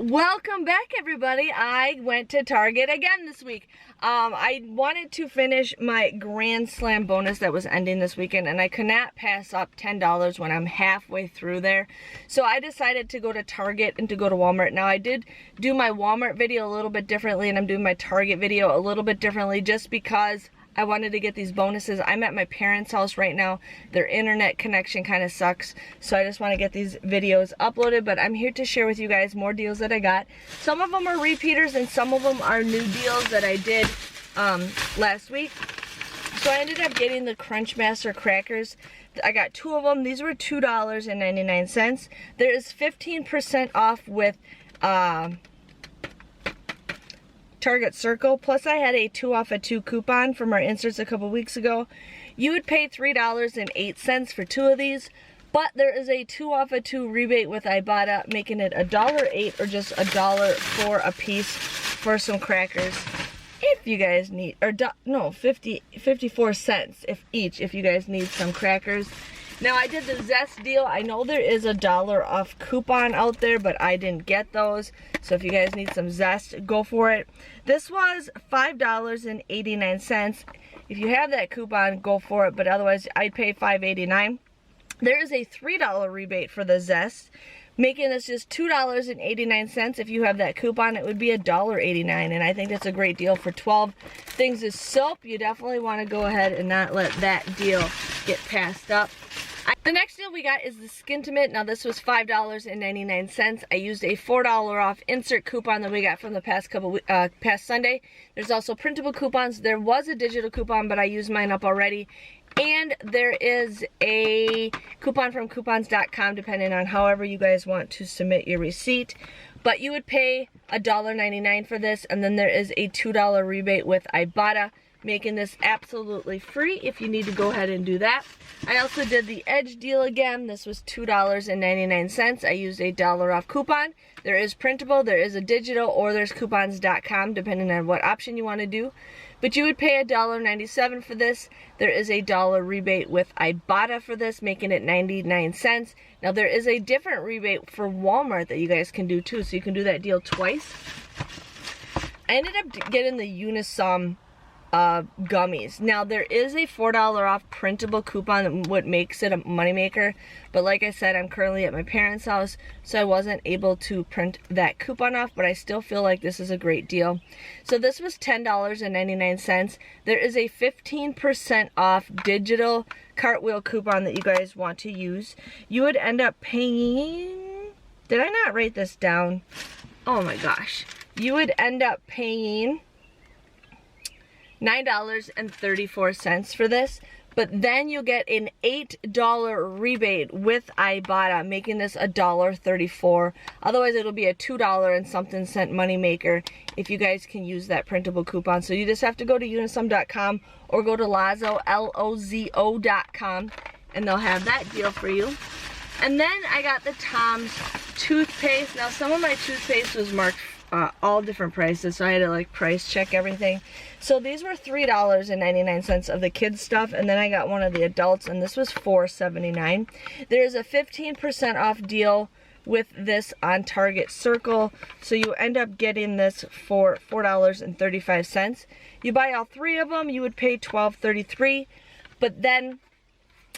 Welcome back, everybody. I went to Target again this week. I wanted to finish my Grand Slam bonus that was ending this weekend, and I could not pass up $10 when I'm halfway through there. So I decided to go to Target and to go to Walmart. Now, I did do my Walmart video a little bit differently, and I'm doing my Target video a little bit differently just because I wanted to get these bonuses. I'm at my parents' house right now. Their internet connection kind of sucks, so I just want to get these videos uploaded, but I'm here to share with you guys more deals that I got. Some of them are repeaters and some of them are new deals that I did last week. So I ended up getting the Crunchmaster crackers. I got 2 of them. These were $2.99. There is 15% off with Target Circle, plus I had a 2 off of 2 coupon from our inserts a couple weeks ago. You would pay $3.08 for 2 of these, but there is a 2 off of 2 rebate with Ibotta, making it $1.08 or just $1.04 a piece for some crackers. If you guys need, or no, 54 cents if you guys need some crackers. Now, I did the Zest deal. I know there is a $1 off coupon out there, but I didn't get those. So if you guys need some Zest, go for it. This was $5.89. If you have that coupon, go for it, but otherwise I'd pay $5.89. There is a $3 rebate for the Zest, making this just $2.89. If you have that coupon, it would be $1.89, and I think that's a great deal for 12 things of soap. You definitely want to go ahead and not let that deal get passed up. The next deal we got is the Skintimate. Now, this was $5.99. I used a $4 off insert coupon that we got from the past Sunday. There's also printable coupons. There was a digital coupon, but I used mine up already. And there is a coupon from coupons.com, depending on however you guys want to submit your receipt. But you would pay $1.99 for this, and then there is a $2 rebate with Ibotta, making this absolutely free if you need to go ahead and do that. I also did the Edge deal again. This was $2.99. I used a $1 off coupon. There is printable, there is a digital, or there's coupons.com, depending on what option you want to do. But you would pay $1.97 for this. There is a $1 rebate with Ibotta for this, making it 99 cents. Now, there is a different rebate for Walmart that you guys can do too, so you can do that deal twice. I ended up getting the Unisum gummies. Now, there is a $4 off printable coupon, what makes it a moneymaker, but like I said, I'm currently at my parents' house, so I wasn't able to print that coupon off, but I still feel like this is a great deal. So this was $10.99. There is a 15% off digital cartwheel coupon that you guys want to use. You would end up paying, did I not write this down? Oh my gosh. You would end up paying $9.34 for this, but then you'll get an $8 rebate with Ibotta, making this $1.34. Otherwise, it'll be a $2 and something cent moneymaker if you guys can use that printable coupon. So you just have to go to unisum.com or go to Lozo, Lozo.com, and they'll have that deal for you. And then I got the Tom's toothpaste. Now, some of my toothpaste was marked all different prices, so I had to like price check everything. So these were $3.99 of the kids stuff, and then I got one of the adults, and this was $4.79. There's a 15% off deal with this on Target Circle, so you end up getting this for $4.35. You buy all 3 of them, you would pay $12.33, but then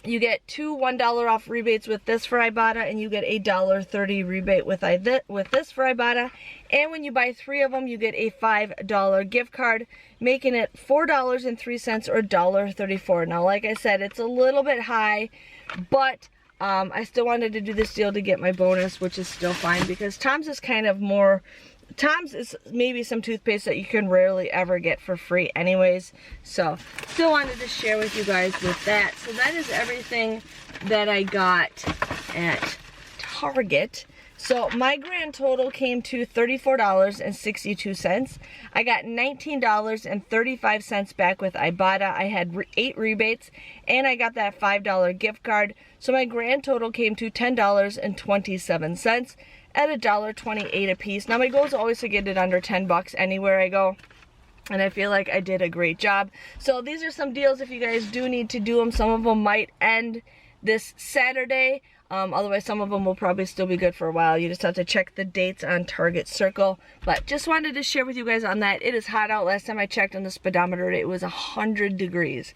you get 2 $1 off rebates with this for Ibotta, and you get a $1.30 rebate with this for Ibotta. And when you buy 3 of them, you get a $5 gift card, making it $4.03 or $1.34. Now, like I said, it's a little bit high, but I still wanted to do this deal to get my bonus, which is still fine because Tom's is kind of more, Tom's is maybe some toothpaste that you can rarely ever get for free anyways. So, still wanted to share with you guys with that. So that is everything that I got at Target. So my grand total came to $34.62. I got $19.35 back with Ibotta. I had 8 rebates, and I got that $5 gift card. So my grand total came to $10.27 at $1.28 a piece. Now my goal is always to get it under 10 bucks anywhere I go, and I feel like I did a great job. So these are some deals if you guys do need to do them. Some of them might end this Saturday. Otherwise, some of them will probably still be good for a while. You just have to check the dates on Target Circle. But just wanted to share with you guys on that. It is hot out. Last time I checked on the speedometer, it was 100 degrees.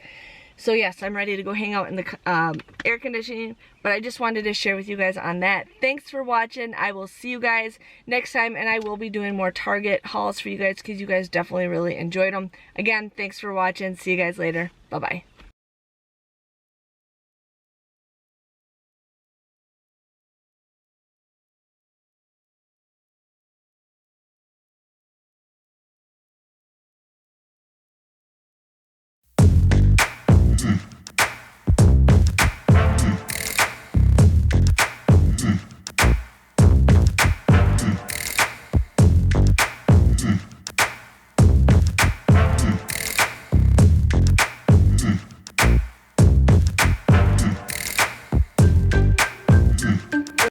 So yes, I'm ready to go hang out in the air conditioning. But I just wanted to share with you guys on that. Thanks for watching. I will see you guys next time. And I will be doing more Target hauls for you guys because you guys definitely really enjoyed them. Again, thanks for watching. See you guys later. Bye-bye.